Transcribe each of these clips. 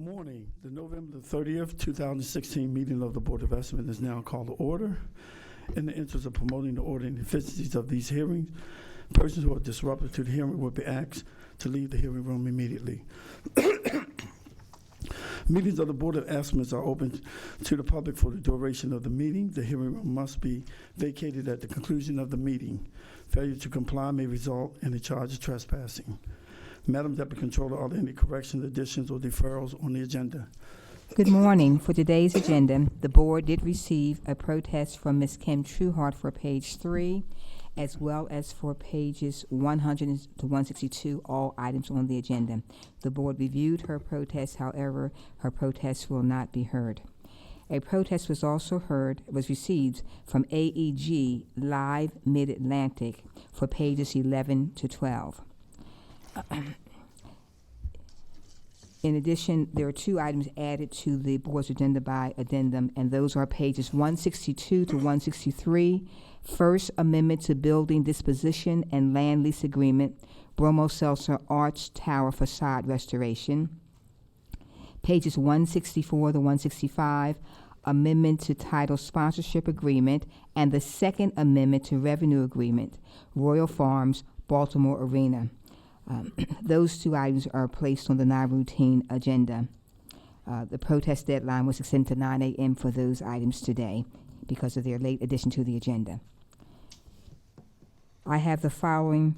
Morning. The November 30th, 2016 meeting of the Board of Estimate is now called to order. In the interest of promoting the order and efficiencies of these hearings, persons who are disruptive to the hearing will be asked to leave the hearing room immediately. Meetings of the Board of Estimates are open to the public for the duration of the meeting. The hearing room must be vacated at the conclusion of the meeting. Failure to comply may result in a charge of trespassing. Madam Deputy Controller, are there any corrections, additions, or deferrals on the agenda? Good morning. For today's agenda, the board did receive a protest from Ms. Kim Trueheart for page 3, as well as for pages 100 to 162, all items on the agenda. The board reviewed her protest, however, her protest will not be heard. A protest was also received from AEG Live Mid-Atlantic for pages 11 to 12. In addition, there are two items added to the board's agenda by addendum, and those are pages 162 to 163, First Amendment to Building Disposition and Land Lease Agreement, Bromo Seltzer Arch Tower Facade Restoration. Pages 164 to 165, Amendment to Title Sponsorship Agreement, and the Second Amendment to Revenue Agreement, Royal Farms, Baltimore Arena. Those two items are placed on the non-routine agenda. The protest deadline was extended to 9 a.m. for those items today because of their late addition to the agenda. I have the following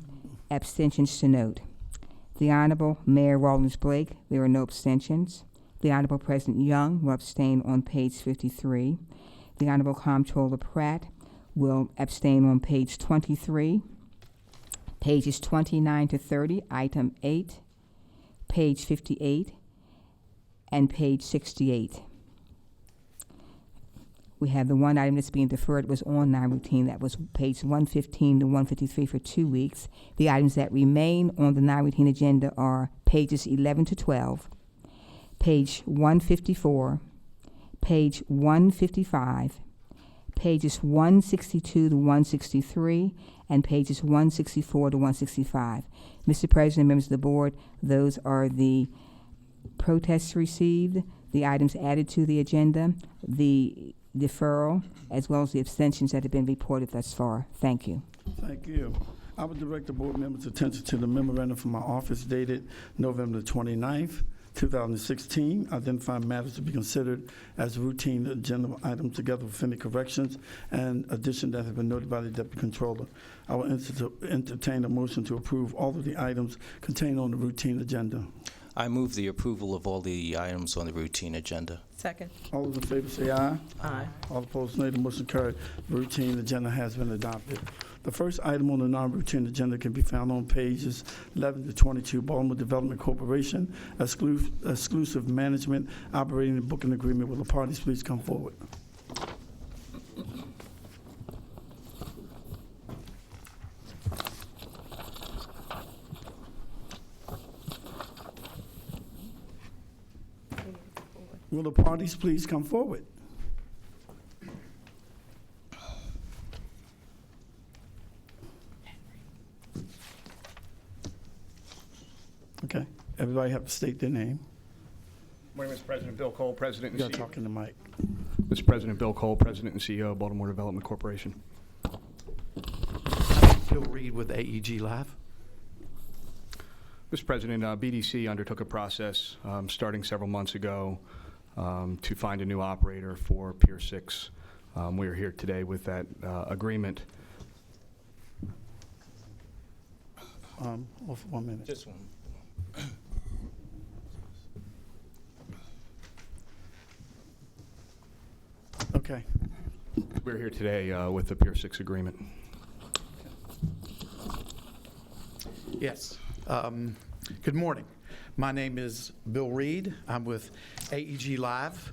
abstentions to note. The Honorable Mayor Rawlins Blake, there are no abstentions. The Honorable President Young will abstain on page 53. The Honorable Comptroller Pratt will abstain on page 23. Pages 29 to 30, item 8, page 58, and page 68. We have the one item that's being deferred was on non-routine. That was page 115 to 153 for 2 weeks. The items that remain on the non-routine agenda are pages 11 to 12, page 154, page 155, pages 162 to 163, and pages 164 to 165. Mr. President, members of the board, those are the protests received, the items added to the agenda, the deferral, as well as the abstentions that have been reported thus far. Thank you. Thank you. I would direct the board members' attention to the memorandum from my office dated November 29th, 2016, identifying matters to be considered as routine agenda items together with any corrections and additions that have been noted by the Deputy Controller. I will entertain a motion to approve all of the items contained on the routine agenda. I move the approval of all the items on the routine agenda. Second. All those in favor say aye. Aye. All opposed, nay. The motion carried. The routine agenda has been adopted. The first item on the non-routine agenda can be found on pages 11 to 22, Baltimore Development Corporation, exclusive management, operating and booking agreement. Will the parties please come forward? Will the parties please come forward? Okay. Everybody have to state their name. Morning, Mr. President. Bill Cole, President and You got to CEO. talk in the mic. Mr. President, Bill Cole, President and CEO of Baltimore Development Corporation. Bill Reed with AEG Live. Mr. President, BDC undertook a process starting several months ago to find a new operator for Pier 6. We are here today with that agreement. Hold for 1 minute. Just one. Okay. We're here today with the Pier 6 agreement. Yes. Good morning. My name is Bill Reed. I'm with AEG Live,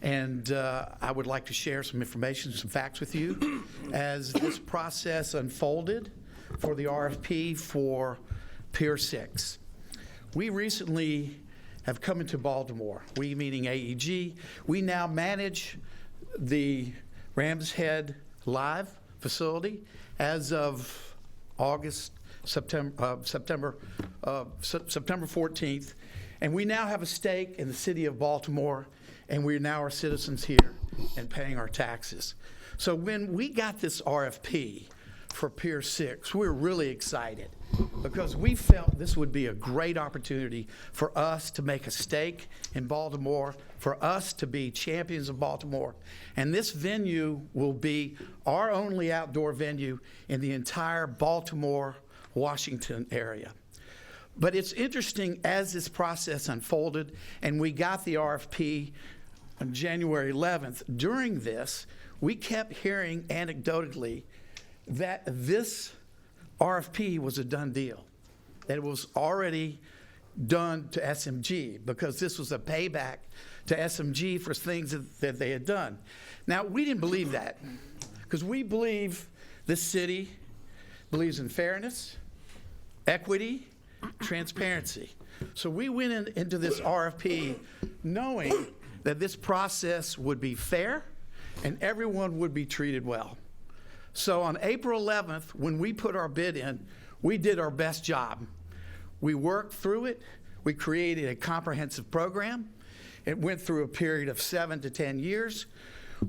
and I would like to share some information, some facts with you as this process unfolded for the RFP for Pier 6. We recently have come into Baltimore, we meaning AEG. We now manage the Rams Head Live facility as of September 14th, And we now have a stake in the city of Baltimore, and we now are citizens here and paying our taxes. So when we got this RFP for Pier 6, we were really excited because we felt this would be a great opportunity for us to make a stake in Baltimore, for us to be champions of Baltimore. And this venue will be our only outdoor venue in the entire Baltimore, Washington area. But it's interesting as this process unfolded and we got the RFP on January 11th, during this, we kept hearing anecdotally that this RFP was a done deal, that it was already done to SMG because this was a payback to SMG for things that they had done. Now, we didn't believe that because we believe this city believes in fairness, equity, transparency. So we went into this RFP knowing that this process would be fair and everyone would be treated well. So on April 11th, when we put our bid in, we did our best job. We worked through it. We created a comprehensive program. It went through a period of 7 to 10 years.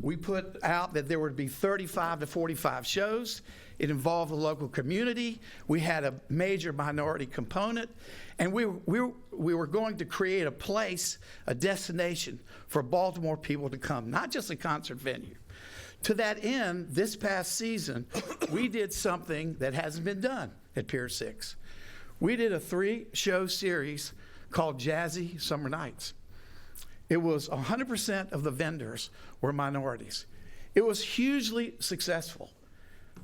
We put out that there would be 35 to 45 shows. It involved the local community. We had a major minority component. And we were going to create a place, a destination for Baltimore people to come, not just a concert venue. To that end, this past season, we did something that hasn't been done at Pier 6. We did a 3-show series called Jazzy Summer Nights. It was 100% of the vendors were minorities. It was hugely successful.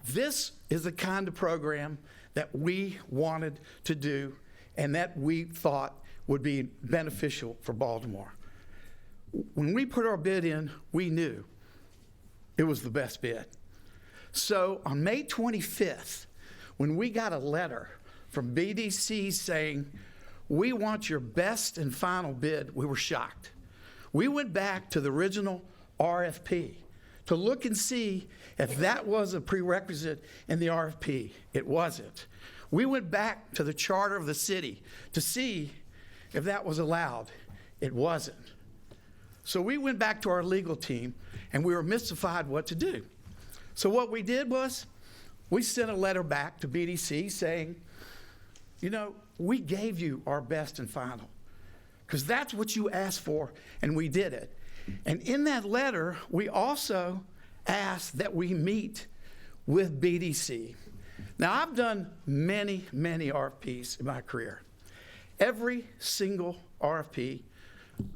This is the kind of program that we wanted to do and that we thought would be beneficial for Baltimore. When we put our bid in, we knew it was the best bid. So on May 25th, when we got a letter from BDC saying, we want your best and final bid, we were shocked. We went back to the original RFP to look and see if that was a prerequisite in the RFP. It wasn't. We went back to the charter of the city to see if that was allowed. It wasn't. So we went back to our legal team and we were mystified what to do. So what we did was we sent a letter back to BDC saying, you know, we gave you our best and final because that's what you asked for and we did it. And in that letter, we also asked that we meet with BDC. Now, I've done many, many RFPs in my career. Every single RFP,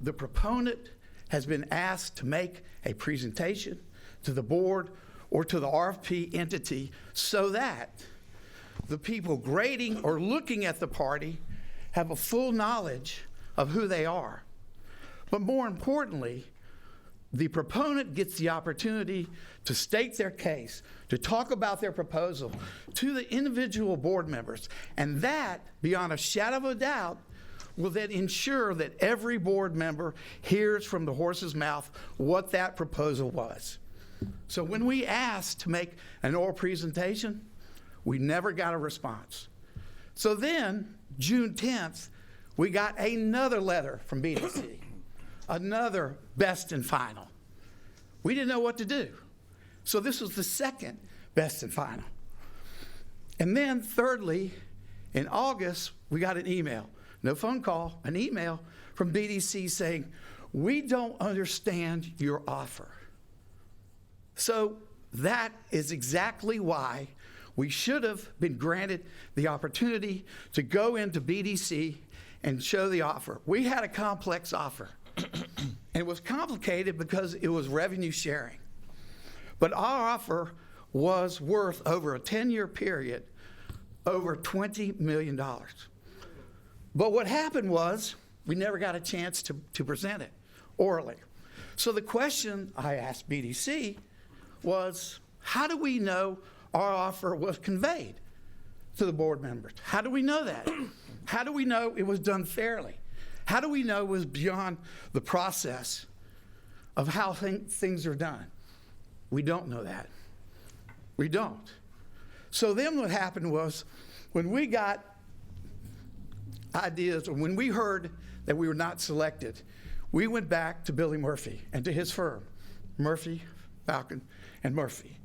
the proponent has been asked to make a presentation to the board or to the RFP entity so that the people grading or looking at the party have a full knowledge of who they are. But more importantly, the proponent gets the opportunity to state their case, to talk about their proposal to the individual board members. And that, beyond a shadow of a doubt, will then ensure that every board member hears from the horse's mouth what that proposal was. So when we asked to make an oral presentation, we never got a response. So then, June 10th, we got another letter from BDC. Another best and final. We didn't know what to do. So this was the second best and final. And then thirdly, in August, we got an email, no phone call, an email from BDC saying, we don't understand your offer. So that is exactly why we should have been granted the opportunity to go into BDC and show the offer. We had a complex offer. And it was complicated because it was revenue sharing. But our offer was worth, over a 10-year period, over $20 million. But what happened was we never got a chance to present it orally. So the question I asked BDC was, how do we know our offer was conveyed to the board members? How do we know that? How do we know it was done fairly? How do we know it was beyond the process of how things are done? We don't know that. We don't. So then what happened was when we got ideas, when we heard that we were not selected, we went back to Billy Murphy and to his firm, Murphy, Falcon, and Murphy.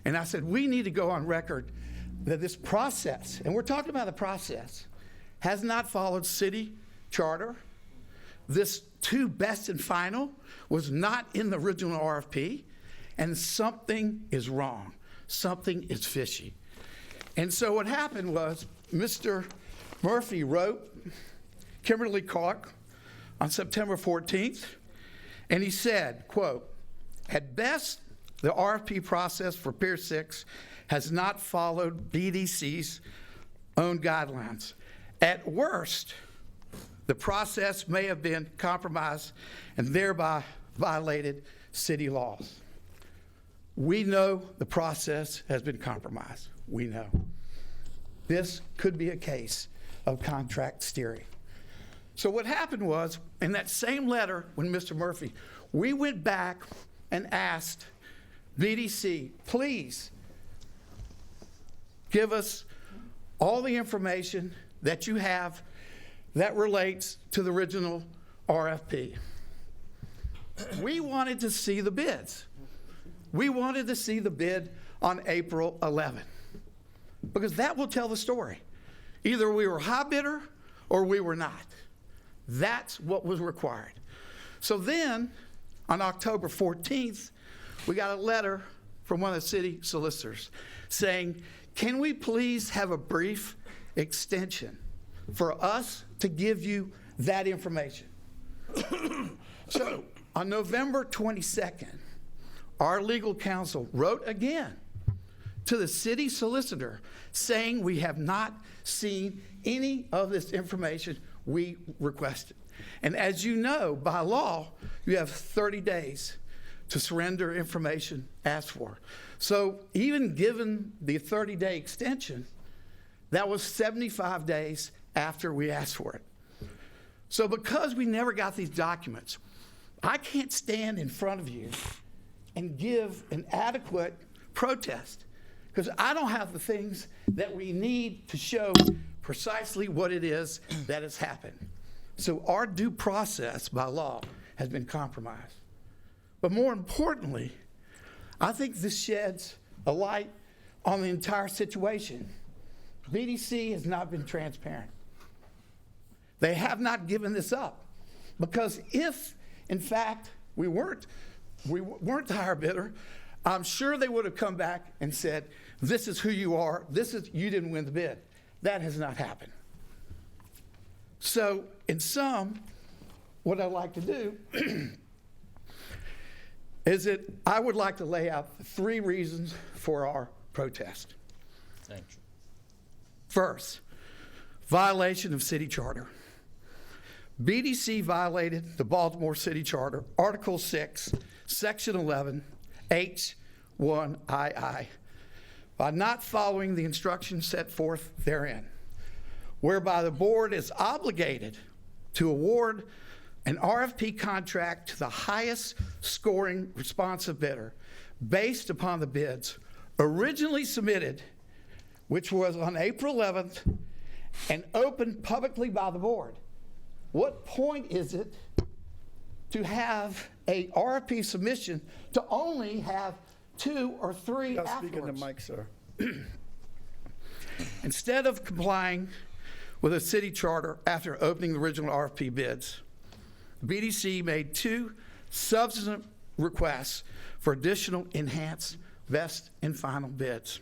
And I said, we need to go on record that this process, and we're talking about the process, has not followed city charter. This 2 best and final was not in the original RFP, and something is wrong. Something is fishy. And so what happened was Mr. Murphy wrote Kimberly Clark on September 14th, and he said, quote, at best, the RFP process for Pier 6 has not followed BDC's own guidelines. At worst, the process may have been compromised and thereby violated city laws. We know the process has been compromised. We know. This could be a case of contract steering. So what happened was, in that same letter, when Mr. Murphy, we went back and asked BDC, please give us all the information that you have that relates to the original RFP. We wanted to see the bids. We wanted to see the bid on April 11, because that will tell the story. Either we were high bidder or we were not. That's what was required. So then, on October 14th, we got a letter from one of the city solicitors saying, can we please have a brief extension for us to give you that information? So on November 22nd, our legal counsel wrote again to the city solicitor saying we have not seen any of this information we requested. And as you know, by law, you have 30 days to surrender information asked for. So even given the 30-day extension, that was 75 days after we asked for it. So because we never got these documents, I can't stand in front of you and give an adequate protest, because I don't have the things that we need to show precisely what it is that has happened. So our due process by law has been compromised. But more importantly, I think this sheds a light on the entire situation. BDC has not been transparent. They have not given this up, because if, in fact, we weren't the higher bidder, I'm sure they would have come back and said, this is who you are, you didn't win the bid. That has not happened. So, in sum, what I'd like to do is that I would like to lay out 3 reasons for our protest. Thank you. First, violation of city charter. BDC violated the Baltimore City Charter, Article 6, Section 11, H1II, by not following the instructions set forth therein, whereby the board is obligated to award an RFP contract to the highest scoring responsive bidder based upon the bids originally submitted, which was on April 11th and opened publicly by the board. What point is it to have a RFP submission to only have 2 or 3 Gotta speak in the afterwards? mic, sir. Instead of complying with a city charter after opening the original RFP bids, BDC made 2 subsequent requests for additional enhanced best and final bids.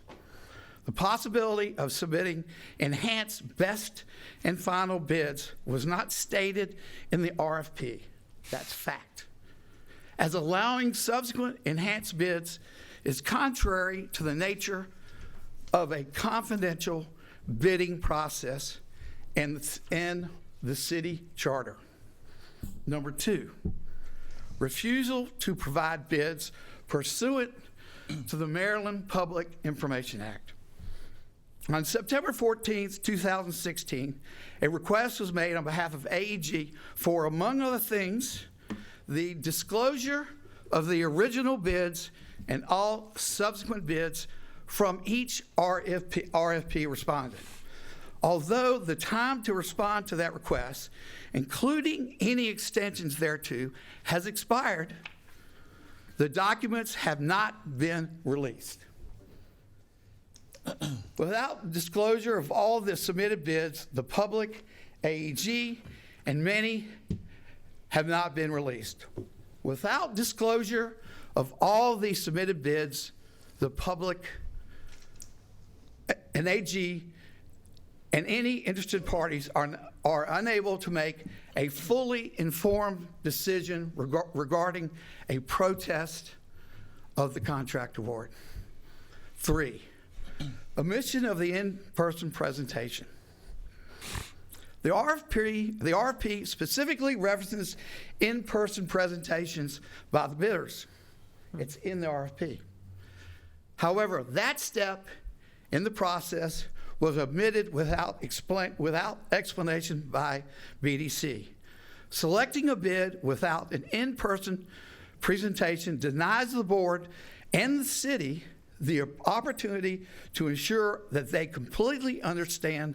The possibility of submitting enhanced best and final bids was not stated in the RFP. That's fact. As allowing subsequent enhanced bids is contrary to the nature of a confidential bidding process and the city charter. Number 2, refusal to provide bids pursuant to the Maryland Public Information Act. On September 14th, 2016, a request was made on behalf of AEG for, among other things, the disclosure of the original bids and all subsequent bids from each RFP respondent. Although the time to respond to that request, including any extensions thereto, has expired, the documents have not been released. Without disclosure of all the submitted bids, the public, AEG, and many have not been released. Without disclosure of all the submitted bids, the public and AG and any interested parties are unable to make a fully informed decision regarding a protest of the contract award. 3, omission of the in-person presentation. The RFP specifically references in-person presentations by the bidders. It's in the RFP. However, that step in the process was omitted without explanation by BDC. Selecting a bid without an in-person presentation denies the board and the city the opportunity to ensure that they completely understand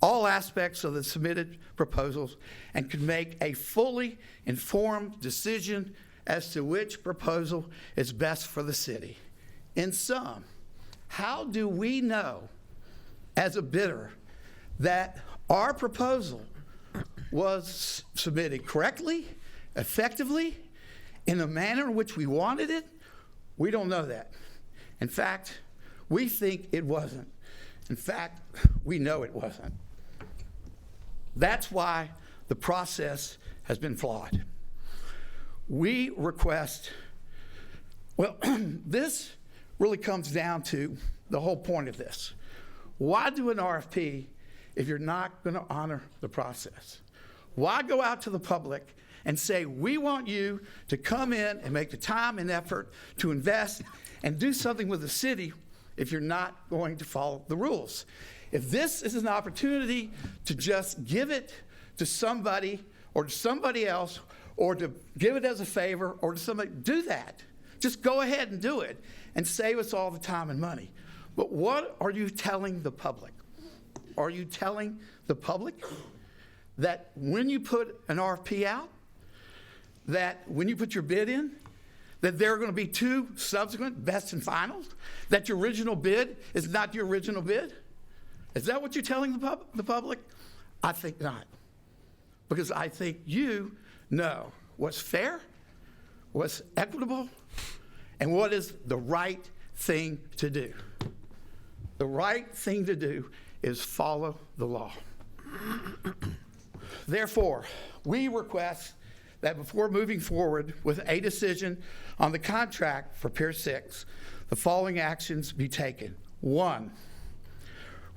all aspects of the submitted proposals and can make a fully informed decision as to which proposal is best for the city. In sum, how do we know as a bidder that our proposal was submitted correctly, effectively, in the manner in which we wanted it? We don't know that. In fact, we think it wasn't. In fact, we know it wasn't. That's why the process has been flawed. We request, well, this really comes down to the whole point of this. Why do an RFP if you're not going to honor the process? Why go out to the public and say, we want you to come in and make the time and effort to invest and do something with the city if you're not going to follow the rules? If this is an opportunity to just give it to somebody or to somebody else or to give it as a favor or to somebody, do that. Just go ahead and do it and save us all the time and money. But what are you telling the public? Are you telling the public that when you put an RFP out, that when you put your bid in, that there are going to be 2 subsequent best and finals, that your original bid is not your original bid? Is that what you're telling the public? I think not. Because I think you know what's fair, what's equitable, and what is the right thing to do. The right thing to do is follow the law. Therefore, we request that before moving forward with a decision on the contract for Pier 6, the following actions be taken. 1,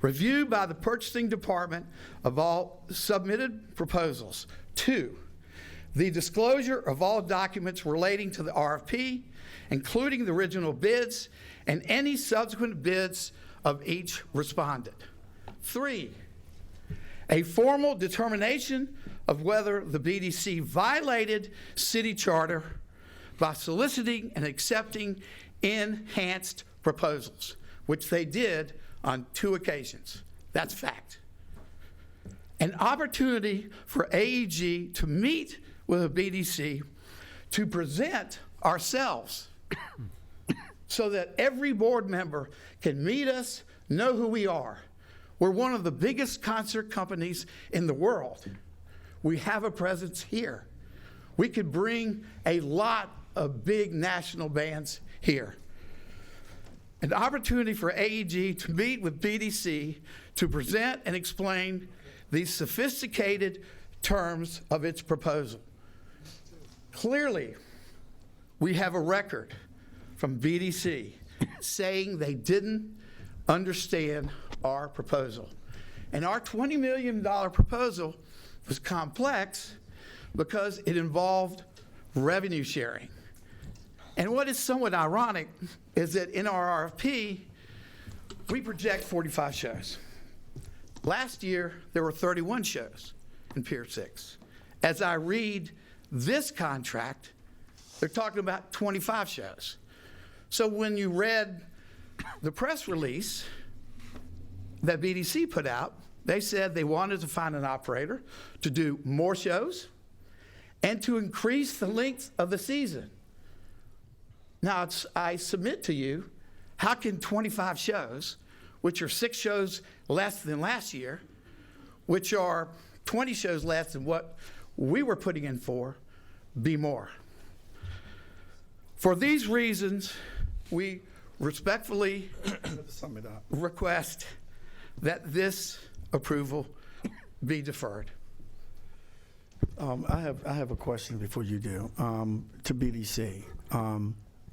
review by the purchasing department of all submitted proposals. 2, the disclosure of all documents relating to the RFP, including the original bids and any subsequent bids of each respondent. 3, a formal determination of whether the BDC violated city charter by soliciting and accepting enhanced proposals, which they did on 2 occasions. That's fact. An opportunity for AEG to meet with a BDC to present ourselves so that every board member can meet us, know who we are. We're one of the biggest concert companies in the world. We have a presence here. We could bring a lot of big national bands here. An opportunity for AEG to meet with BDC to present and explain the sophisticated terms of its proposal. Clearly, we have a record from BDC saying they didn't understand our proposal. And our $20 million proposal was complex because it involved revenue sharing. And what is somewhat ironic is that in our RFP, we project 45 shows. Last year, there were 31 shows in Pier 6. As I read this contract, they're talking about 25 shows. So when you read the press release that BDC put out, They said they wanted to find an operator to do more shows and to increase the length of the season. Now, I submit to you, how can 25 shows, which are 6 shows less than last year, which are 20 shows less than what we were putting in for, be more? For these reasons, we respectfully Sum it up. request that this approval be deferred. I have a question before you do. To BDC,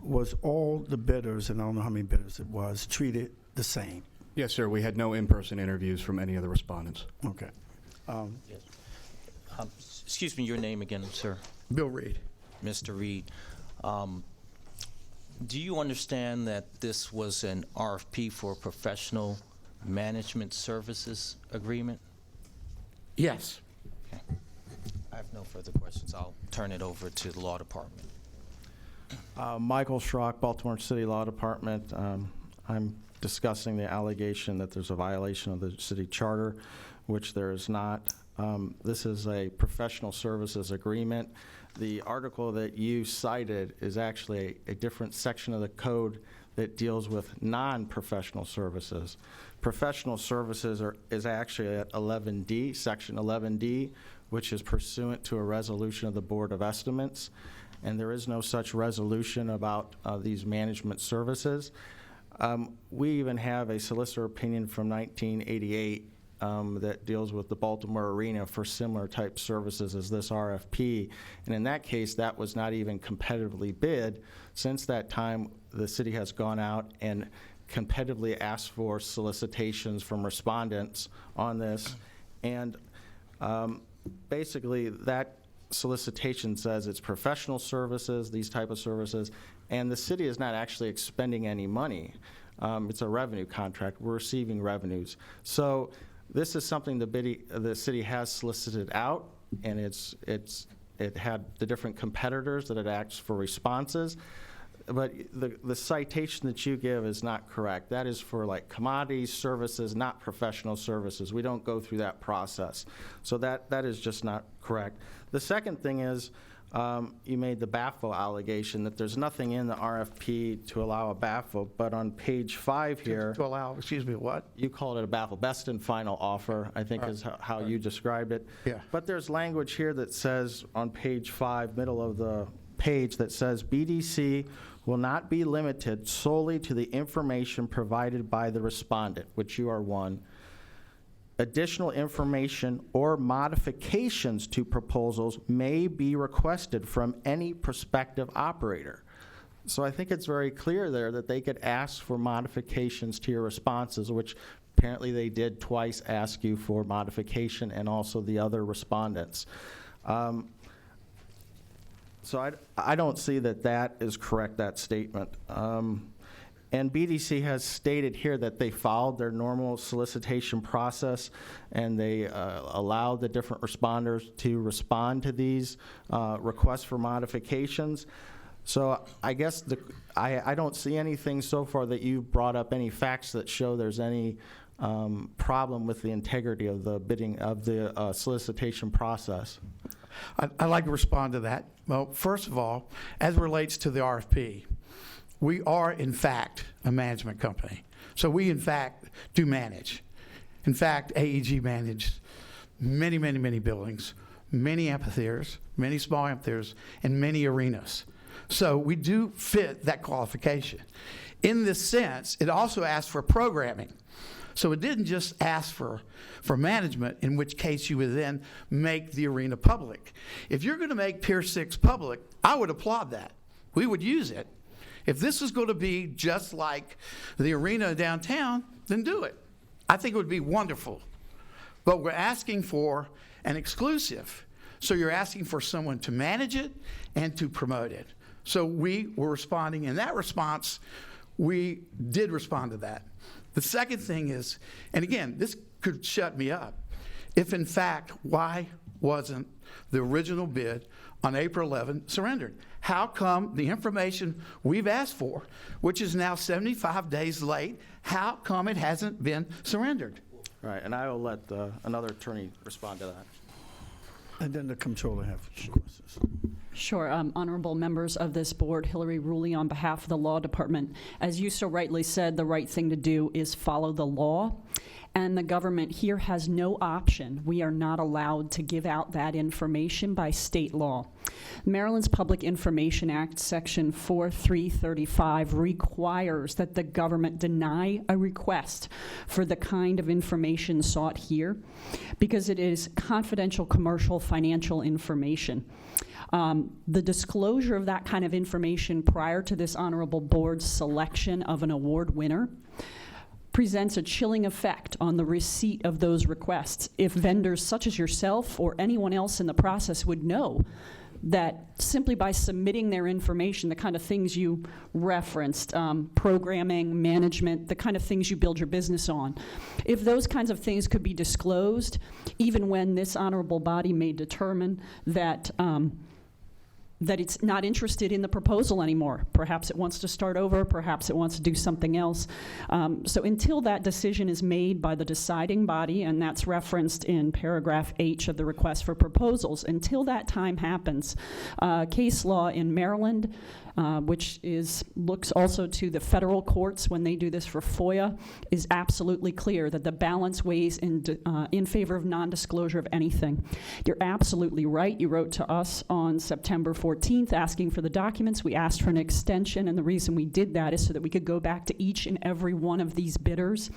was all the bidders, and I don't know how many bidders it was, treated the same? Yes, sir. We had no in-person interviews from any of the respondents. Okay. Excuse me, your name again, sir? Bill Reed. Mr. Reed. Do you understand that this was an RFP for a professional management services agreement? Yes. Okay. I have no further questions. I'll turn it over to the law department. Michael Schrock, Baltimore City Law Department. I'm discussing the allegation that there's a violation of the city charter, which there is not. This is a professional services agreement. The article that you cited is actually a different section of the code that deals with non-professional services. Professional services is actually at 11D, section 11D, which is pursuant to a resolution of the Board of Estimates, and there is no such resolution about these management services. We even have a solicitor opinion from 1988 that deals with the Baltimore Arena for similar type services as this RFP. And in that case, that was not even competitively bid. Since that time, the city has gone out and competitively asked for solicitations from respondents on this. And basically, that solicitation says it's professional services, these type of services, and the city is not actually expending any money. It's a revenue contract. We're receiving revenues. So this is something the city has solicited out, and it had the different competitors that it asked for responses. But the citation that you give is not correct. That is for like commodities, services, not professional services. We don't go through that process. So that is just not correct. The second thing is you made the BAFO allegation that there's nothing in the RFP to allow a BAFO, but on page 5 here. To allow, excuse me, what? You called it a BAFO, best and final offer, I think is how you described it. Yeah. But there's language here that says on page 5, middle of the page, that says BDC will not be limited solely to the information provided by the respondent, which you are one. Additional information or modifications to proposals may be requested from any prospective operator. So I think it's very clear there that they could ask for modifications to your responses, which apparently they did twice ask you for modification, and also the other respondents. So I don't see that is correct, that statement. And BDC has stated here that they followed their normal solicitation process, and they allowed the different responders to respond to these requests for modifications. So I guess I don't see anything so far that you brought up, any facts that show there's any problem with the integrity of the bidding, of the solicitation process. I'd like to respond to that. Well, first of all, as it relates to the RFP, we are, in fact, a management company. So we, in fact, do manage. In fact, AEG manages many, many, many buildings, many amphitheaters, many small amphitheaters, and many arenas. So we do fit that qualification. In this sense, it also asks for programming. So it didn't just ask for management, in which case you would then make the arena public. If you're going to make Pier 6 public, I would applaud that. We would use it. If this is going to be just like the arena downtown, then do it. I think it would be wonderful. But we're asking for an exclusive. So you're asking for someone to manage it and to promote it. So we were responding. In that response, we did respond to that. The second thing is, and again, this could shut me up, if in fact, why wasn't the original bid on April 11 surrendered? How come the information we've asked for, which is now 75 days late, how come it hasn't been surrendered? Right, and I will let another attorney respond to that. And then the controller have questions. Sure. Honorable members of this board, Hillary Ruley on behalf of the Law Department. As you so rightly said, the right thing to do is follow the law, and the government here has no option. We are not allowed to give out that information by state law. Maryland's Public Information Act, Section 4335, requires that the government deny a request for the kind of information sought here because it is confidential commercial financial information. The disclosure of that kind of information prior to this honorable board's selection of an award winner presents a chilling effect on the receipt of those requests. If vendors such as yourself or anyone else in the process would know that simply by submitting their information, the kind of things you referenced, programming, management, the kind of things you build your business on, if those kinds of things could be disclosed, even when this honorable body may determine that that it's not interested in the proposal anymore. Perhaps it wants to start over, perhaps it wants to do something else. So until that decision is made by the deciding body, and that's referenced in paragraph H of the request for proposals, until that time happens, case law in Maryland, which looks also to the federal courts when they do this for FOIA, is absolutely clear that the balance weighs in favor of non-disclosure of anything. You're absolutely right. You wrote to us on September 14th asking for the documents. We asked for an extension, and the reason we did that is so that we could go back to each and every one of these bidders,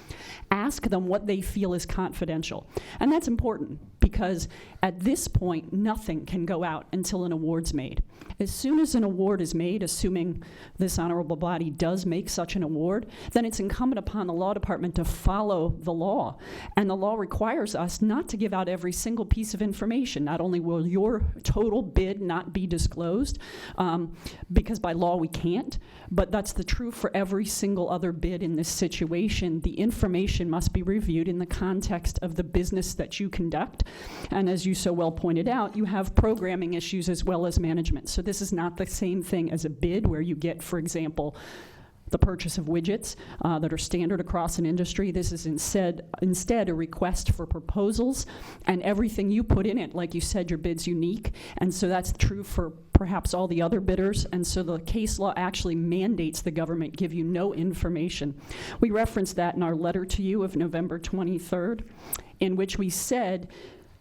ask them what they feel is confidential. And that's important because at this point, nothing can go out until an award's made. As soon as an award is made, assuming this honorable body does make such an award, then it's incumbent upon the law department to follow the law. And the law requires us not to give out every single piece of information. Not only will your total bid not be disclosed, because by law we can't, but that's the truth for every single other bid in this situation. The information must be reviewed in the context of the business that you conduct. And as you so well pointed out, you have programming issues as well as management. So this is not the same thing as a bid where you get, for example, the purchase of widgets that are standard across an industry. This is instead a request for proposals, and everything you put in it, like you said, your bid's unique, and so that's true for perhaps all the other bidders, and so the case law actually mandates the government give you no information. We referenced that in our letter to you of November 23rd, in which we said,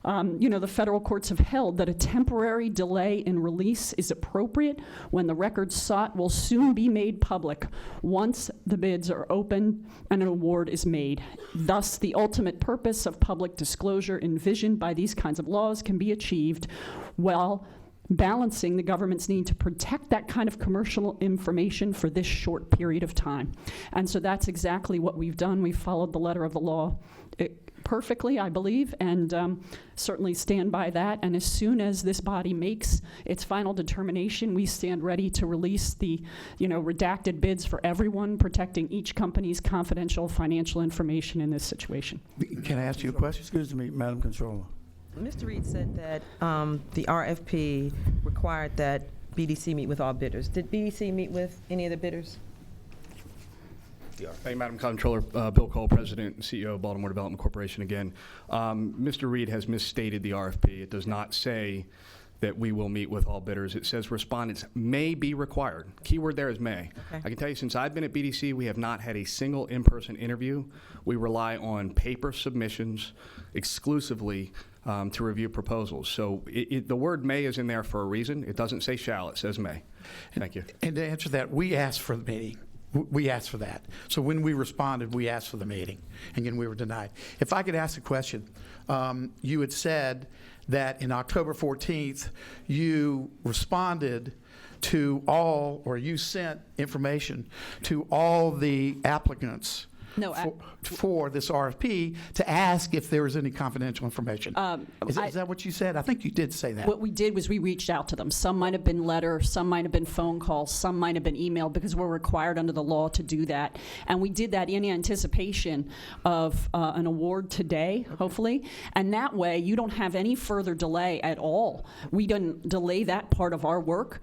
the federal courts have held that a temporary delay in release is appropriate when the records sought will soon be made public once the bids are open and an award is made. Thus, the ultimate purpose of public disclosure envisioned by these kinds of laws can be achieved while balancing the government's need to protect that kind of commercial information for this short period of time. And so that's exactly what we've done. We've followed the letter of the law perfectly, I believe, and certainly stand by that. And as soon as this body makes its final determination, we stand ready to release the, redacted bids for everyone, protecting each company's confidential financial information in this situation. Can I ask you a question? Excuse me, Madam Controller. Mr. Reed said that the RFP required that BDC meet with all bidders. Did BDC meet with any of the bidders? Thank you, Madam Comptroller. Bill Cole, President and CEO of Baltimore Development Corporation again. Mr. Reed has misstated the RFP. It does not say that we will meet with all bidders. It says respondents may be required. Keyword there is may. Okay. I can tell you since I've been at BDC, we have not had a single in-person interview. We rely on paper submissions exclusively to review proposals. So the word may is in there for a reason. It doesn't say shall, it says may. Thank you. And to answer that, we asked for the meeting. We asked for that. So when we responded, we asked for the meeting. And again, we were denied. If I could ask a question, you had said that in October 14th, you responded to all, or you sent information to all the applicants No, for this RFP to ask if there was any confidential information. Is that what you said? I think you did say that. What we did was we reached out to them. Some might have been letter, some might have been phone calls, some might have been email, because we're required under the law to do that. And we did that in anticipation of an award today, hopefully. And that way, you don't have any further delay at all. We didn't delay that part of our work,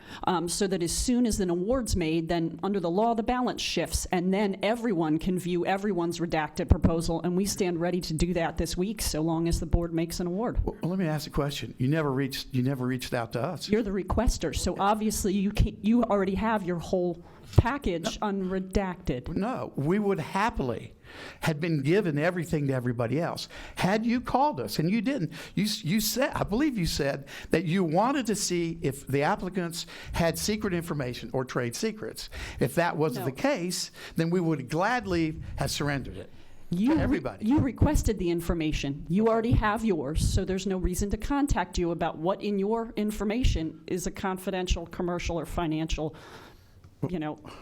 so that as soon as an award's made, then under the law, the balance shifts, and then everyone can view everyone's redacted proposal, and we stand ready to do that this week, so long as the board makes an award. Well, let me ask a question. You never reached out to us. You're the requester, so obviously you already have your whole package unredacted. No, we would happily had been given everything to everybody else. Had you called us, and you didn't, you said, I believe you said, that you wanted to see if the applicants had secret information or trade secrets. If that wasn't No. the case, then we would gladly have surrendered it. Everybody. You requested the information. You already have yours, so there's no reason to contact you about what in your information is a confidential, commercial, or financial,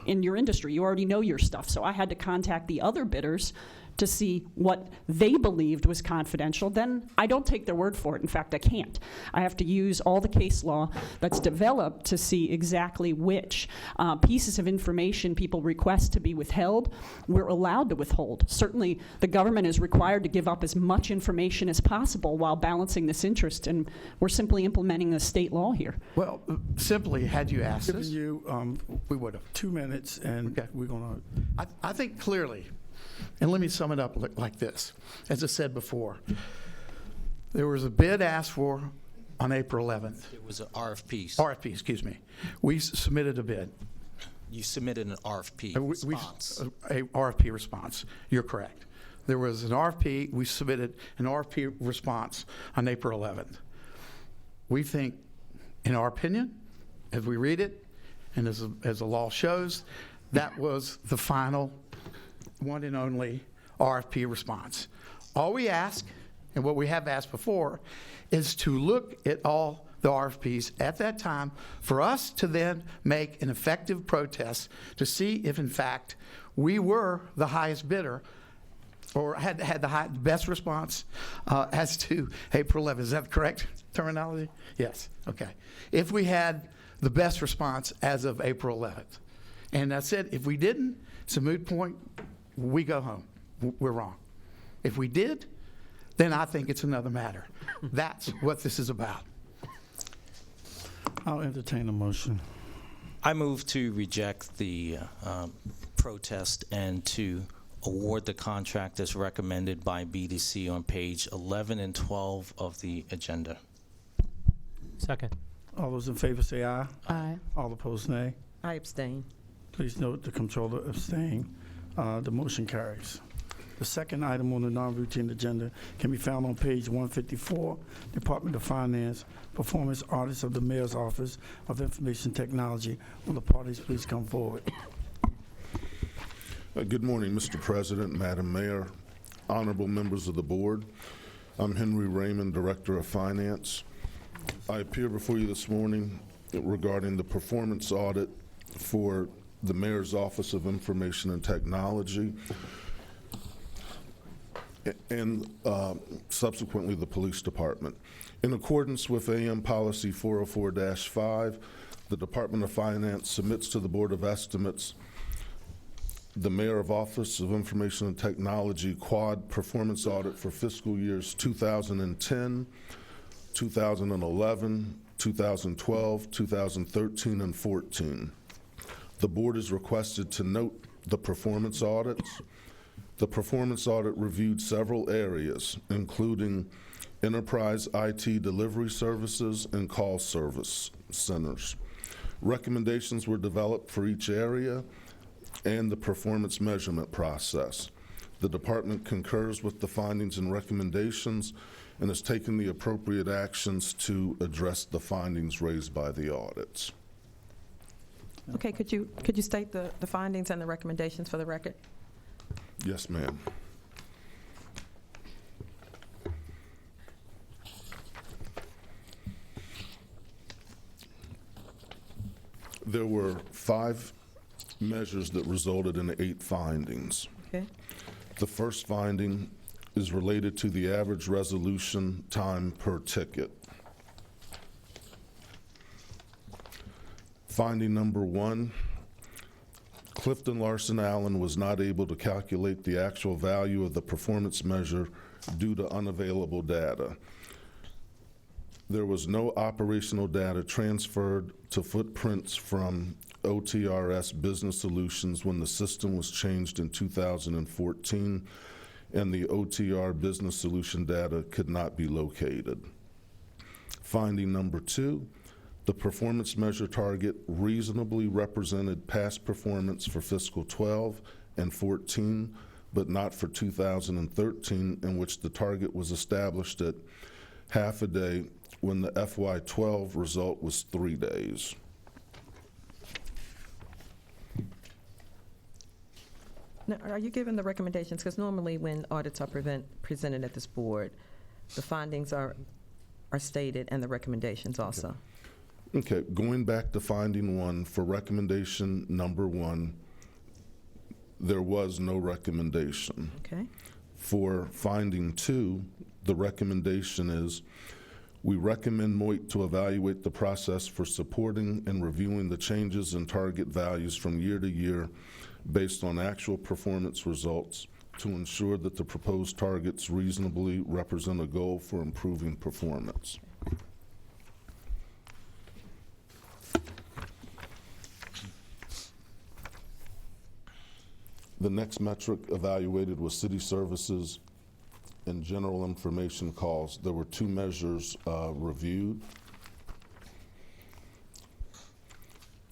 in your industry. You already know your stuff. So I had to contact the other bidders to see what they believed was confidential. Then I don't take their word for it. In fact, I can't. I have to use all the case law that's developed to see exactly which pieces of information people request to be withheld. We're allowed to withhold. Certainly, the government is required to give up as much information as possible while balancing this interest, and we're simply implementing the state law here. Well, simply, had you asked Given us, you we would have. 2 minutes, and Okay. we're going to, I think clearly, and let me sum it up like this. As I said before, there was a bid asked for on April 11th. It was an RFP. RFP, excuse me. We submitted a bid. You submitted an RFP We- response. A RFP response. You're correct. There was an RFP. We submitted an RFP response on April 11th. We think, in our opinion, as we read it, and as the law shows, that was the final one and only RFP response. All we ask, and what we have asked before, is to look at all the RFPs at that time for us to then make an effective protest to see if, in fact, we were the highest bidder or had the best response as to April 11th. Is that the correct terminology? Yes. Okay. If we had the best response as of April 11th. And that's it. If we didn't, it's a moot point. We go home. We're wrong. If we did, then I think it's another matter. That's what this is about. I'll entertain a motion. I move to reject the protest and to award the contract as recommended by BDC on page 11 and 12 of the agenda. Second. All those in favor say aye. Aye. All opposed, nay. I abstain. Please note the controller abstained. The motion carries. The second item on the non-routine agenda can be found on page 154, Department of Finance, Performance Audits of the Mayor's Office of Information Technology. Will the parties please come forward? Good morning, Mr. President, Madam Mayor, honorable members of the board. I'm Henry Raymond, Director of Finance. I appear before you this morning regarding the performance audit for the Mayor's Office of Information and Technology and subsequently the Police Department. In accordance with AM Policy 404-5, the Department of Finance submits to the Board of Estimates the Mayor of Office of Information and Technology Quad Performance Audit for fiscal years 2010, 2011, 2012, 2013, and 14. The board is requested to note the performance audits. The performance audit reviewed several areas, including enterprise IT delivery services and call service centers. Recommendations were developed for each area and the performance measurement process. The department concurs with the findings and recommendations and has taken the appropriate actions to address the findings raised by the audits. Okay, could you state the findings and the recommendations for the record? Yes, ma'am. There were 5 measures that resulted in 8 findings. Okay. The first finding is related to the average resolution time per ticket. Finding number 1, Clifton Larson Allen was not able to calculate the actual value of the performance measure due to unavailable data. There was no operational data transferred to footprints from OTRS Business Solutions when the system was changed in 2014 and the OTR Business Solution data could not be located. Finding number 2, the performance measure target reasonably represented past performance for fiscal 12 and 14, but not for 2013, in which the target was established at half a day when the FY12 result was 3 days. Now, are you giving the recommendations? Because normally when audits are presented at this board, the findings are stated and the recommendations also. Okay, going back to finding 1, for recommendation number 1, there was no recommendation. Okay. For finding 2, the recommendation is, we recommend MOIT to evaluate the process for supporting and reviewing the changes in target values from year to year based on actual performance results to ensure that the proposed targets reasonably represent a goal for improving performance. The next metric evaluated was city services and general information calls. There were 2 measures reviewed.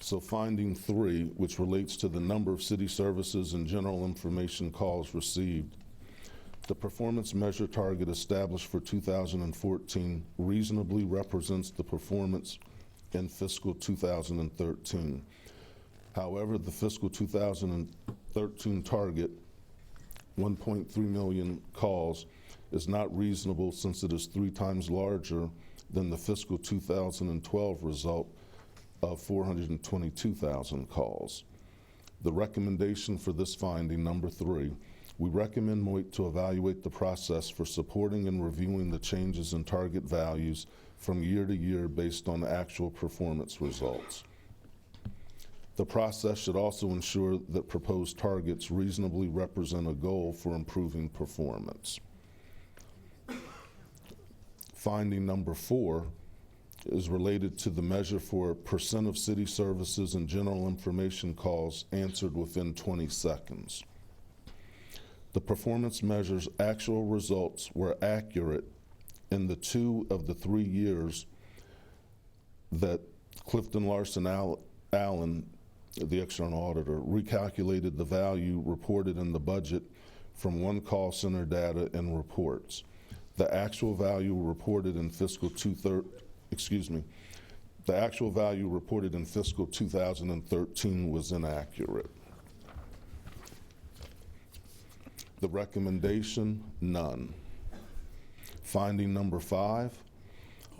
So finding 3, which relates to the number of city services and general information calls received, the performance measure target established for 2014 reasonably represents the performance in fiscal 2013. However, the fiscal 2013 target, 1.3 million calls, is not reasonable since it is 3 times larger than the fiscal 2012 result of 422,000 calls. The recommendation for this finding, number 3, we recommend MOIT to evaluate the process for supporting and reviewing the changes in target values from year to year based on actual performance results. The process should also ensure that proposed targets reasonably represent a goal for improving performance. Finding number 4 is related to the measure for percent of city services and general information calls answered within 20 seconds. The performance measure's actual results were accurate in the 2 of the 3 years that Clifton Larson Allen, the external auditor, recalculated the value reported in the budget from 1 call center data and reports. The actual value reported in fiscal 2013 was inaccurate. The recommendation, none. Finding number 5,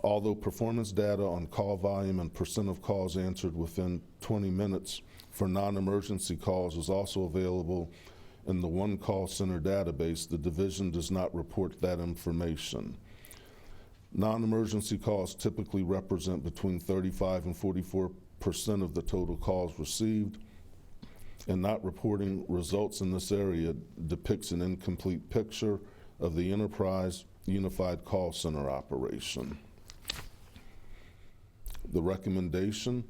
although performance data on call volume and percent of calls answered within 20 minutes for non-emergency calls is also available in the 1 call center database, the division does not report that information. Non-emergency calls typically represent between 35 and 44% of the total calls received, and not reporting results in this area depicts an incomplete picture of the enterprise unified call center operation. The recommendation,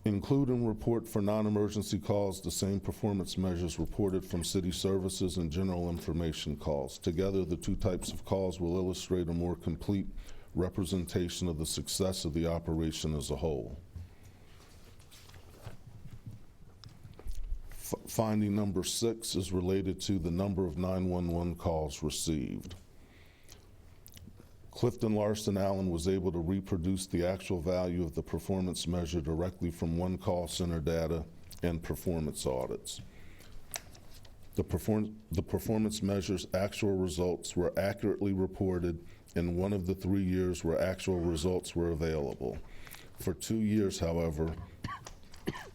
include and report for non-emergency calls the same performance measures reported from city services and general information calls. Together, the 2 types of calls will illustrate a more complete representation of the success of the operation as a whole. Finding number 6 is related to the number of 911 calls received. Clifton Larson Allen was able to reproduce the actual value of the performance measure directly from 1 call center data and performance audits. The performance measure's actual results were accurately reported in 1 of the 3 years where actual results were available. For 2 years, however,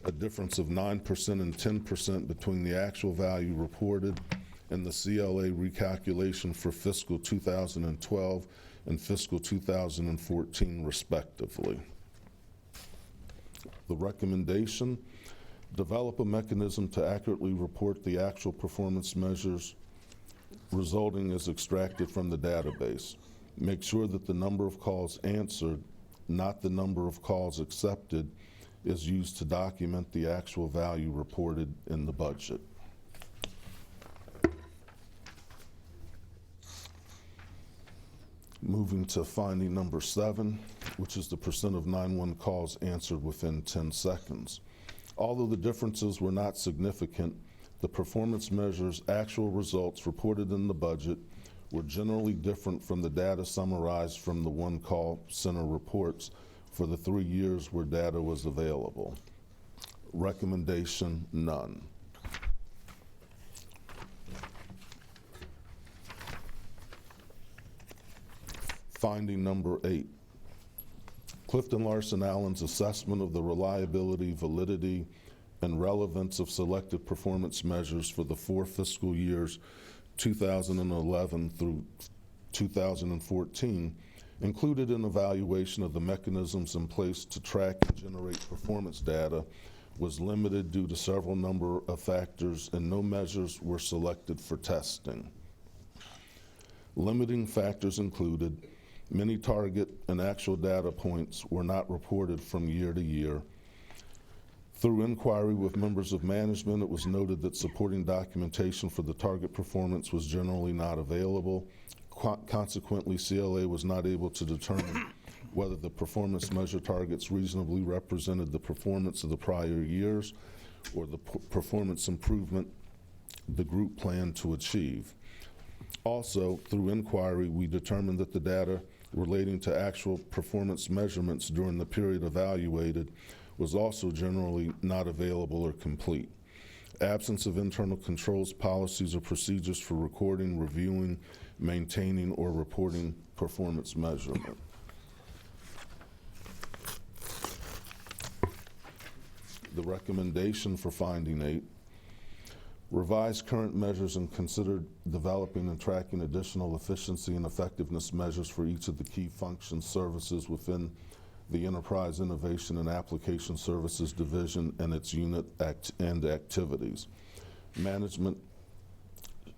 a difference of 9% and 10% between the actual value reported and the CLA recalculation for fiscal 2012 and fiscal 2014, respectively. The recommendation, develop a mechanism to accurately report the actual performance measures resulting as extracted from the database. Make sure that the number of calls answered, not the number of calls accepted, is used to document the actual value reported in the budget. Moving to finding number 7, which is the percent of 911 calls answered within 10 seconds. Although the differences were not significant, the performance measures' actual results reported in the budget were generally different from the data summarized from the One Call Center reports for the 3 years where data was available. Recommendation, none. Finding number 8. Clifton Larson Allen's assessment of the reliability, validity, and relevance of selected performance measures for the 4 fiscal years 2011 through 2014 included an evaluation of the mechanisms in place to track and generate performance data was limited due to several number of factors, and no measures were selected for testing. Limiting factors included many target and actual data points were not reported from year to year. Through inquiry with members of management, it was noted that supporting documentation for the target performance was generally not available. Consequently, CLA was not able to determine whether the performance measure targets reasonably represented the performance of the prior years or the performance improvement the group planned to achieve. Also, through inquiry, we determined that the data relating to actual performance measurements during the period evaluated was also generally not available or complete. Absence of internal controls, policies, or procedures for recording, reviewing, maintaining, or reporting performance measurement. The recommendation for finding 8, revise current measures and consider developing and tracking additional efficiency and effectiveness measures for each of the key functions services within the Enterprise Innovation and Application Services Division and its unit and activities. Management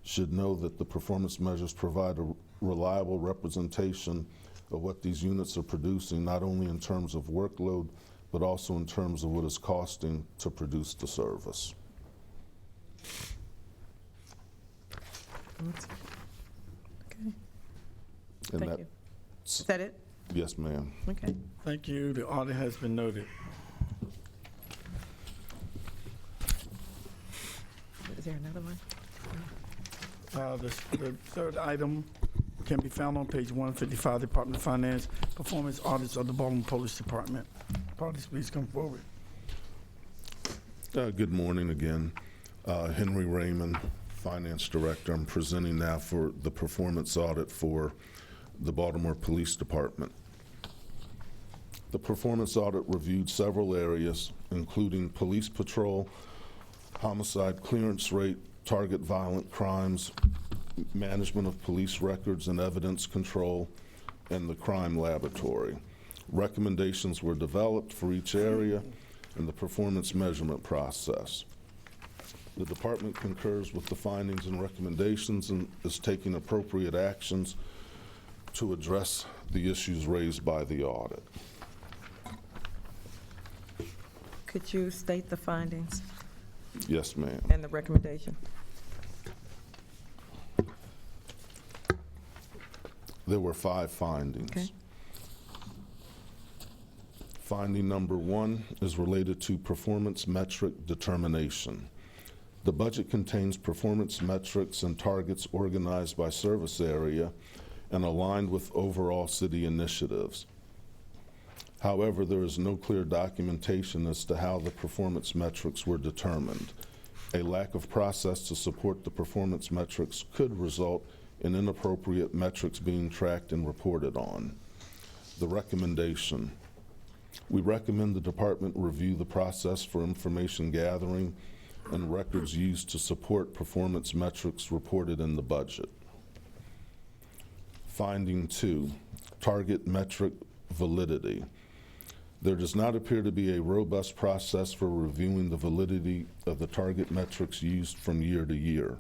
should know that the performance measures provide a reliable representation of what these units are producing, not only in terms of workload, but also in terms of what it's costing to produce the service. Okay, And thank you. Is that it? Yes, ma'am. Okay. Thank you. The audit has been noted. Is there another one? The third item can be found on page 155, Department of Finance, performance audits of the Baltimore Police Department. Parties, please come forward. Good morning again. Henry Raymond, Finance Director. I'm presenting now for the performance audit for the Baltimore Police Department. The performance audit reviewed several areas, including police patrol, homicide clearance rate, target violent crimes, management of police records and evidence control, and the crime laboratory. Recommendations were developed for each area in the performance measurement process. The department concurs with the findings and recommendations and is taking appropriate actions to address the issues raised by the audit. Could you state the findings Yes, ma'am. and the recommendation? There were 5 findings. Okay. Finding number 1 is related to performance metric determination. The budget contains performance metrics and targets organized by service area and aligned with overall city initiatives. However, there is no clear documentation as to how the performance metrics were determined. A lack of process to support the performance metrics could result in inappropriate metrics being tracked and reported on. The recommendation. We recommend the department review the process for information gathering and records used to support performance metrics reported in the budget. Finding 2, target metric validity. There does not appear to be a robust process for reviewing the validity of the target metrics used from year to year.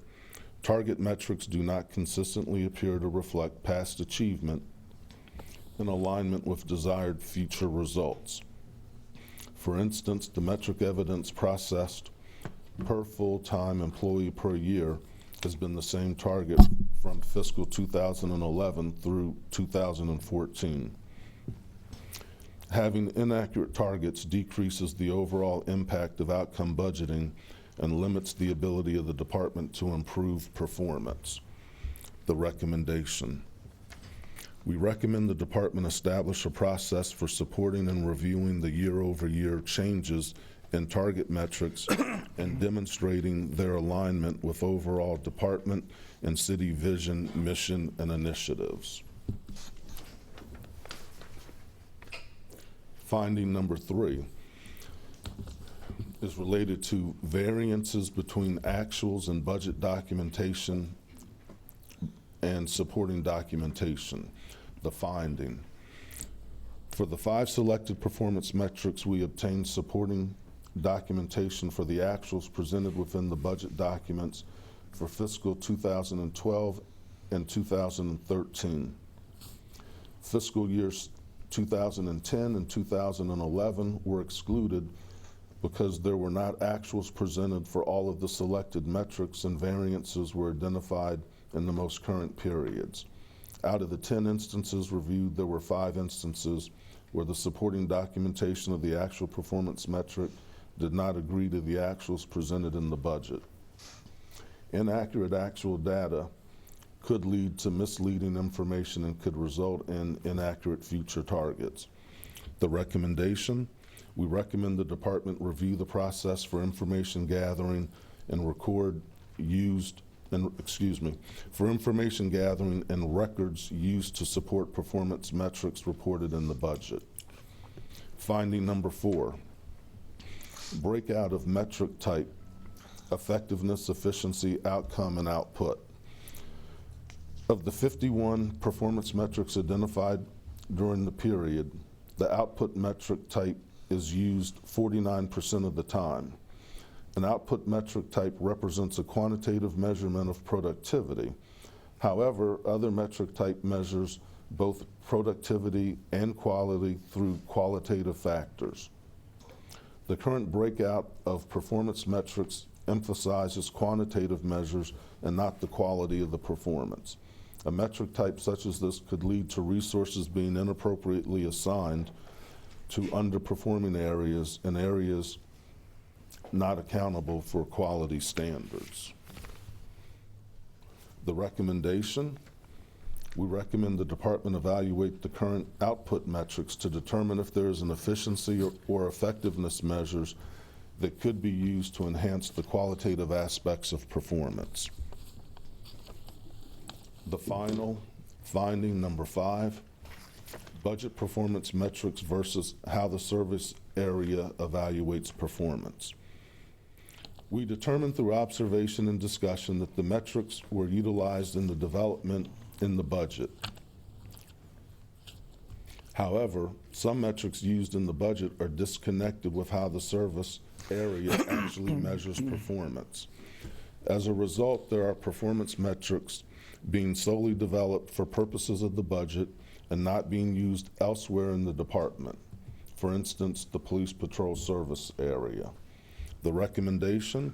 Target metrics do not consistently appear to reflect past achievement in alignment with desired future results. For instance, the metric evidence processed per full-time employee per year has been the same target from fiscal 2011 through 2014. Having inaccurate targets decreases the overall impact of outcome budgeting and limits the ability of the department to improve performance. The recommendation. We recommend the department establish a process for supporting and reviewing the year-over-year changes in target metrics and demonstrating their alignment with overall department and city vision, mission, and initiatives. Finding number 3 is related to variances between actuals and budget documentation and supporting documentation. The finding. For the 5 selected performance metrics, we obtained supporting documentation for the actuals presented within the budget documents for fiscal 2012 and 2013. Fiscal years 2010 and 2011 were excluded because there were not actuals presented for all of the selected metrics, and variances were identified in the most current periods. Out of the 10 instances reviewed, there were 5 instances where the supporting documentation of the actual performance metric did not agree to the actuals presented in the budget. Inaccurate actual data could lead to misleading information and could result in inaccurate future targets. The recommendation, we recommend the department review the process for information gathering and record used, for information gathering and records used to support performance metrics reported in the budget. Finding number 4, breakout of metric type, effectiveness, efficiency, outcome, and output. Of the 51 performance metrics identified during the period, the output metric type is used 49% of the time. An output metric type represents a quantitative measurement of productivity. However, other metric type measures both productivity and quality through qualitative factors. The current breakout of performance metrics emphasizes quantitative measures and not the quality of the performance. A metric type such as this could lead to resources being inappropriately assigned to underperforming areas and areas not accountable for quality standards. The recommendation, we recommend the department evaluate the current output metrics to determine if there is an efficiency or effectiveness measures that could be used to enhance the qualitative aspects of performance. The final finding, number 5, budget performance metrics versus how the service area evaluates performance. We determined through observation and discussion that the metrics were utilized in the development in the budget. However, some metrics used in the budget are disconnected with how the service area actually measures performance. As a result, there are performance metrics being solely developed for purposes of the budget and not being used elsewhere in the department. For instance, the police patrol service area. The recommendation,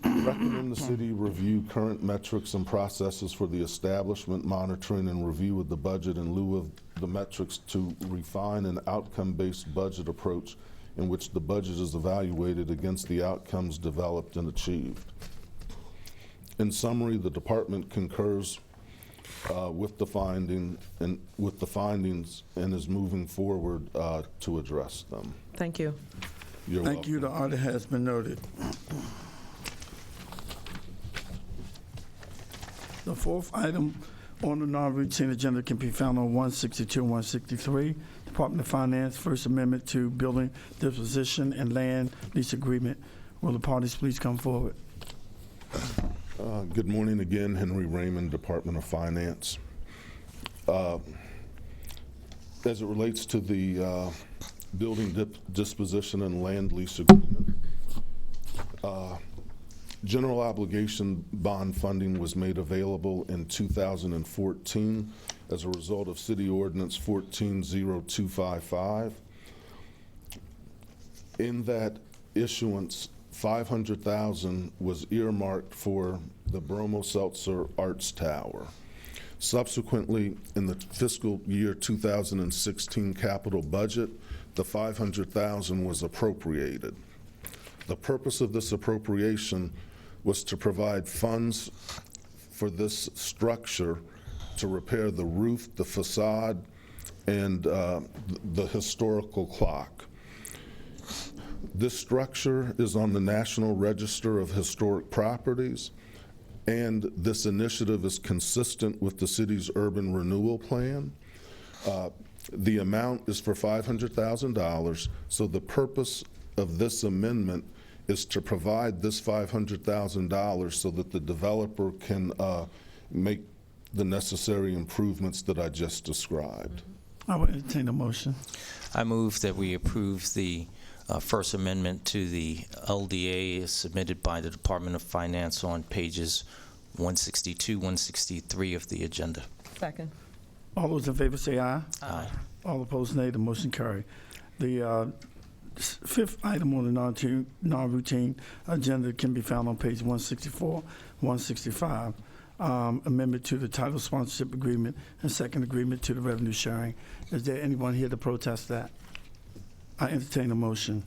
recommend the city review current metrics and processes for the establishment, monitoring, and review of the budget in lieu of the metrics to refine an outcome-based budget approach in which the budget is evaluated against the outcomes developed and achieved. In summary, the department concurs with the findings and is moving forward to address them. Thank you. You're Thank welcome. you. The order has been noted. The 4th item on the non-routine agenda can be found on 162 and 163. Department of Finance, First Amendment to Building Disposition and Land Lease Agreement. Will the parties please come forward? Good morning again, Henry Raymond, Department of Finance. As it relates to the building disposition and land lease agreement, general obligation bond funding was made available in 2014 as a result of City Ordinance 140255. In that issuance, $500,000 was earmarked for the Bromo Seltzer Arts Tower. Subsequently, in the fiscal year 2016 capital budget, the $500,000 was appropriated. The purpose of this appropriation was to provide funds for this structure to repair the roof, the facade, and the historical clock. This structure is on the National Register of Historic Properties, and this initiative is consistent with the city's urban renewal plan. The amount is for $500,000, so the purpose of this amendment is to provide this $500,000 so that the developer can make the necessary improvements that I just described. I would entertain a motion. I move that we approve the First Amendment to the LDA as submitted by the Department of Finance on pages 162, 163 of the agenda. Second. All those in favor say aye. Aye. All opposed, nay. The motion carried. The fifth item on the non-routine agenda can be found on page 164, 165. Amendment to the title sponsorship agreement and second agreement to the revenue sharing. Is there anyone here to protest that? I entertain a motion.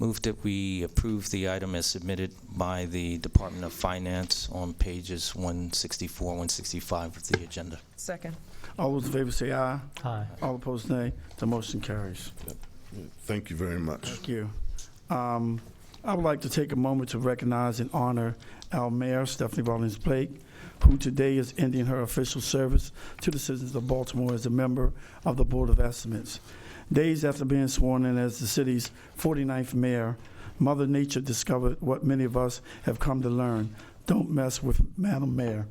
Move that we approve the item as submitted by the Department of Finance on pages 164, 165 of the agenda. Second. All those in favor say aye. Aye. All opposed, nay. The motion carries. Thank you very much. Thank you. I would like to take a moment to recognize and honor our mayor, Stephanie Rawlings Blake, who today is ending her official service to the citizens of Baltimore as a member of the Board of Estimates. Days after being sworn in as the city's 49th mayor, Mother Nature discovered what many of us have come to learn: don't mess with Madam Mayor.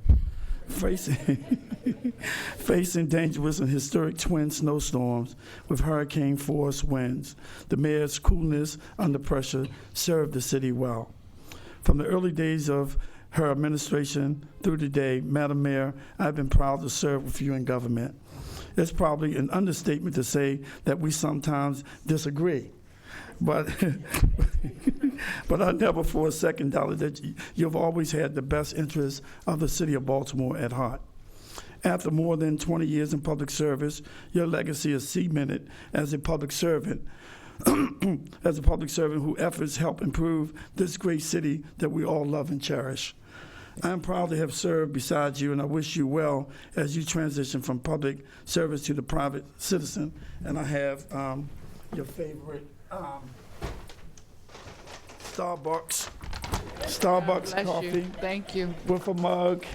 Facing dangerous and historic twin snowstorms with hurricane-force winds, the mayor's coolness under pressure served the city well. From the early days of her administration through today, Madam Mayor, I've been proud to serve with you in government. It's probably an understatement to say that we sometimes disagree, but but I never for a second doubted that you've always had the best interests of the city of Baltimore at heart. After more than 20 years in public service, your legacy is cemented as a public servant, whose efforts help improve this great city that we all love and cherish. I am proud to have served beside you, and I wish you well as you transition from public service to the private citizen. And I have your favorite Starbucks coffee. You. Thank you. With a mug.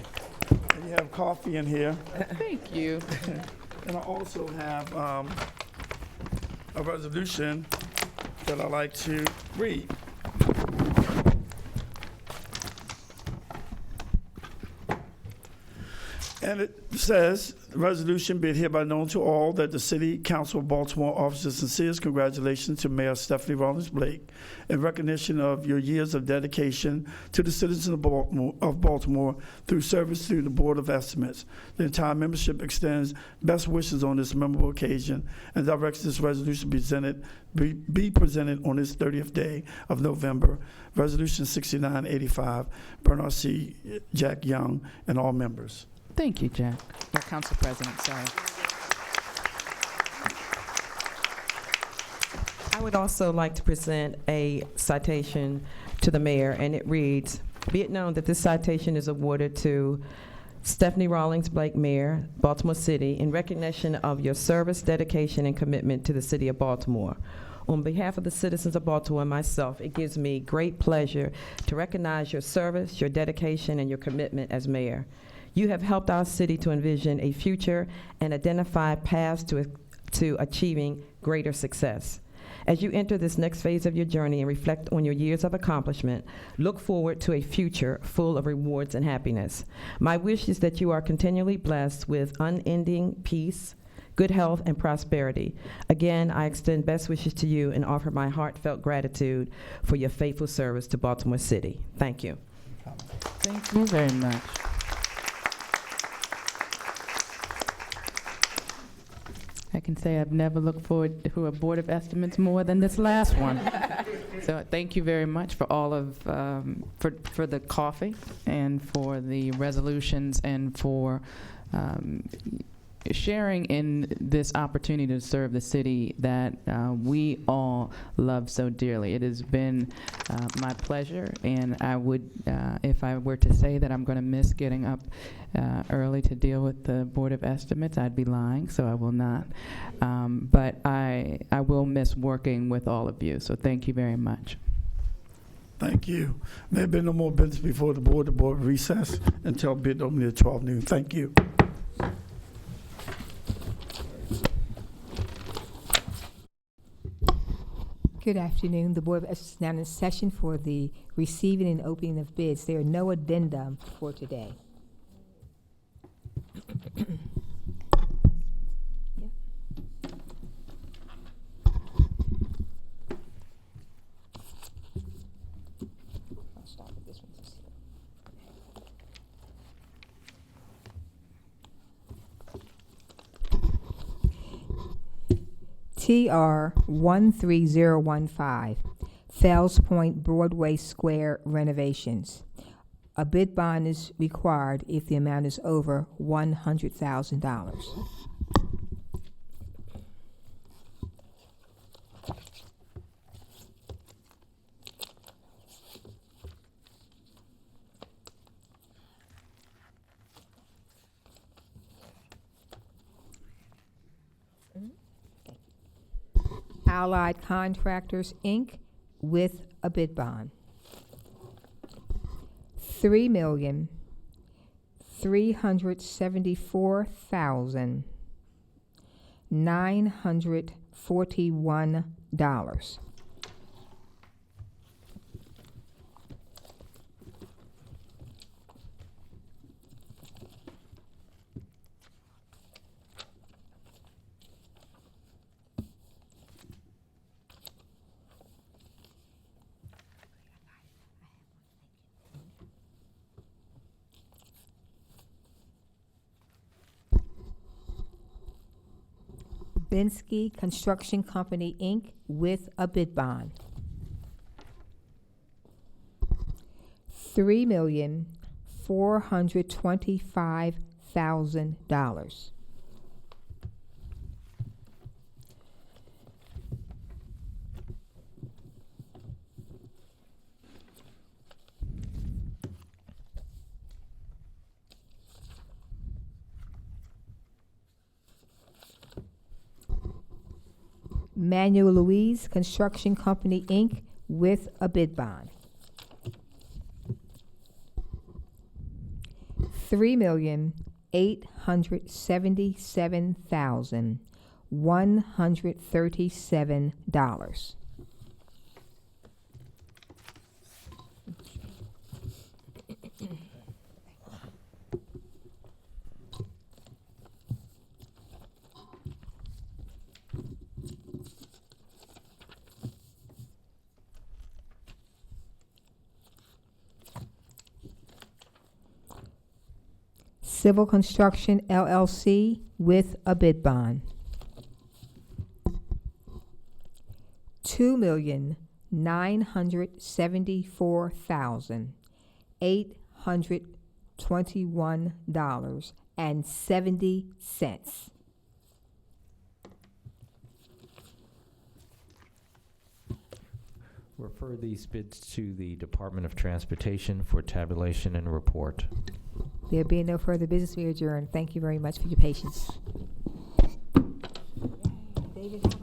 And you have coffee in here. Thank you. And I also have a resolution that I like to read. And it says, resolution be it hereby known to all that the City Council of Baltimore offers its sincerest congratulations to Mayor Stephanie Rawlings Blake in recognition of your years of dedication to the citizens of Baltimore through service through the Board of Estimates. The entire membership extends best wishes on this memorable occasion and directs this resolution be presented on this 30th day of November. Resolution 6985, Bernard C. Jack Young, and all members. Thank you, Jack. Or Council President, sorry. I would also like to present a citation to the mayor, and it reads, be it known that this citation is awarded to Stephanie Rawlings Blake, Mayor, Baltimore City, in recognition of your service, dedication, and commitment to the city of Baltimore. On behalf of the citizens of Baltimore and myself, it gives me great pleasure to recognize your service, your dedication, and your commitment as mayor. You have helped our city to envision a future and identify paths to achieving greater success. As you enter this next phase of your journey and reflect on your years of accomplishment, look forward to a future full of rewards and happiness. My wish is that you are continually blessed with unending peace, good health, and prosperity. Again, I extend best wishes to you and offer my heartfelt gratitude for your faithful service to Baltimore City. Thank you. Thank you very much. I can say I've never looked forward to a Board of Estimates more than this last one. So thank you very much for all of, for the coffee and for the resolutions and for sharing in this opportunity to serve the city that we all love so dearly. It has been my pleasure, and I would, if I were to say that I'm going to miss getting up early to deal with the Board of Estimates, I'd be lying, so I will not. But I will miss working with all of you, so thank you very much. Thank you. There have been no more business before the board. The board recess until bid opening at 12 noon. Thank you. Good afternoon. The Board of Estimates is now in session for the receiving and opening of bids. There are no addenda for today. I'll start with this one. TR 13015, Fells Point Broadway Square renovations. A bid bond is required if the amount is over $100,000. Allied Contractors, Inc., with a bid bond. $3,374,941. Binsky Construction Company, Inc., with a bid bond. $3,425,000. Manuel Louise Construction Company, Inc., with a bid bond. $3,877,137. Civil Construction LLC, with a bid bond. $2,974,821.70. Refer these bids to the Department of Transportation for tabulation and report. There being no further business, we adjourn. Thank you very much for your patience. David.